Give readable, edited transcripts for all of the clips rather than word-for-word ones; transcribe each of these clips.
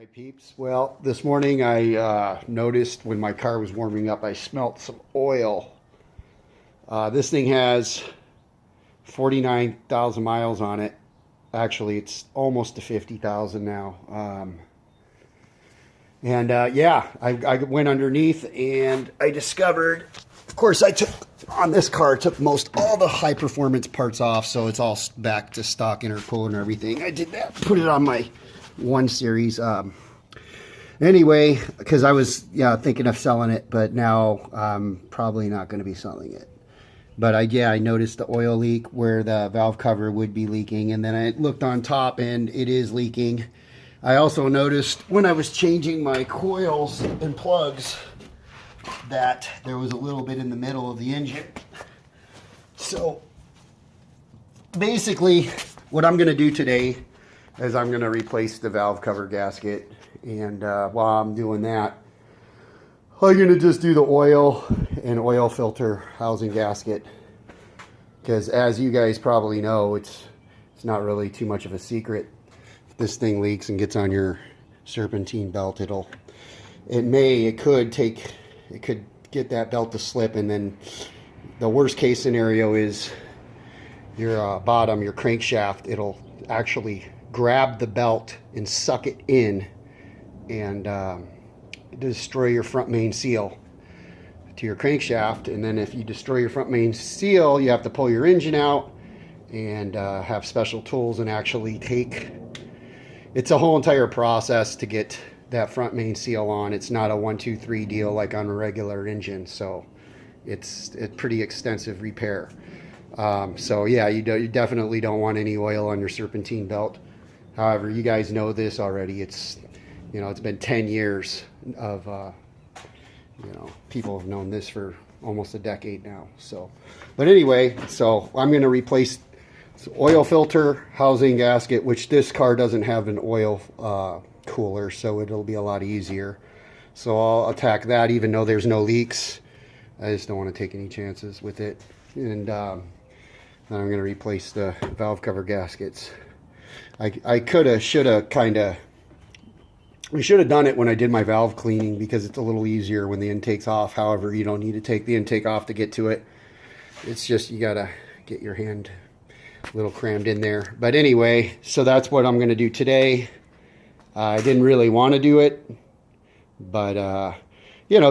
Right, peeps. Well, this morning I noticed when my car was warming up, I smelt some oil. This thing has 49,000 miles on it. Actually, it's almost to 50,000 now. Yeah, I went underneath and I discovered, of course, I took on this car, took most all the high performance parts off, so it's all back to stock intercooler and everything. I did that, put it on my 1 Series. Anyway, because I was thinking of selling it, but now I'm probably not going to be selling it. But I noticed the oil leak where the valve cover would be leaking, and then I looked on top and it is leaking. I also noticed when I was changing my coils and plugs that there was a little bit in the middle of the engine. So basically what I'm going to do today is I'm going to replace the valve cover gasket, and while I'm doing that, I'm going to just do the oil and oil filter housing gasket, because as you guys probably know, it's not really too much of a secret. If this thing leaks and gets on your serpentine belt, it could get that belt to slip, and then the worst case scenario is your your crankshaft, it'll actually grab the belt and suck it in and destroy your front main seal to your crankshaft. And then if you destroy your front main seal, you have to pull your engine out and have special tools and actually it's a whole entire process to get that front main seal on. It's not a 1, 2, 3 deal like on a regular engine, so it's a pretty extensive repair. So yeah, you definitely don't want any oil on your serpentine belt. However, you guys know this already. It's been 10 years of people have known this for almost a decade now. So, but anyway, so I'm going to replace the oil filter housing gasket, which this car doesn't have an oil cooler, so it'll be a lot easier. So I'll attack that even though there's no leaks. I just don't want to take any chances with it. And then I'm going to replace the valve cover gaskets. I should have done it when I did my valve cleaning, because it's a little easier when the intake's off. However, you don't need to take the intake off to get to it. It's just you got to get your hand a little crammed in there. But anyway, so that's what I'm going to do today. I didn't really want to do it, but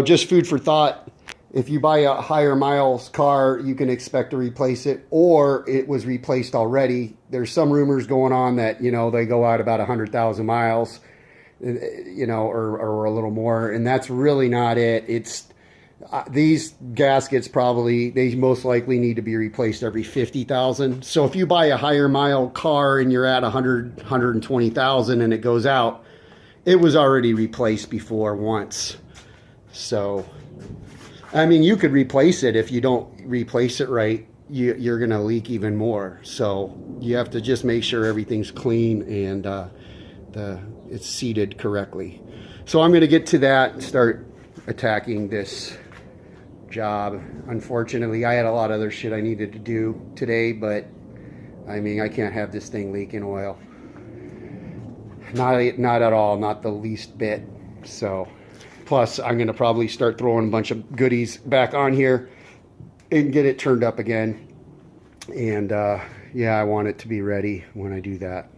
just food for thought. If you buy a higher miles car, you can expect to replace it, or it was replaced already. There's some rumors going on that, they go out about 100,000 miles, or a little more. And that's really not it. It's these gaskets they most likely need to be replaced every 50,000. So if you buy a higher mile car and you're at 120,000 and it goes out, it was already replaced before once. So I mean, you could replace it. If you don't replace it right, you're going to leak even more. So you have to just make sure everything's clean and it's seated correctly. So I'm going to get to that and start attacking this job. Unfortunately, I had a lot of other shit I needed to do today, but I mean, I can't have this thing leaking oil. Not at all, not the least bit. So plus, I'm going to probably start throwing a bunch of goodies back on here and get it turned up again. And I want it to be ready when I do that.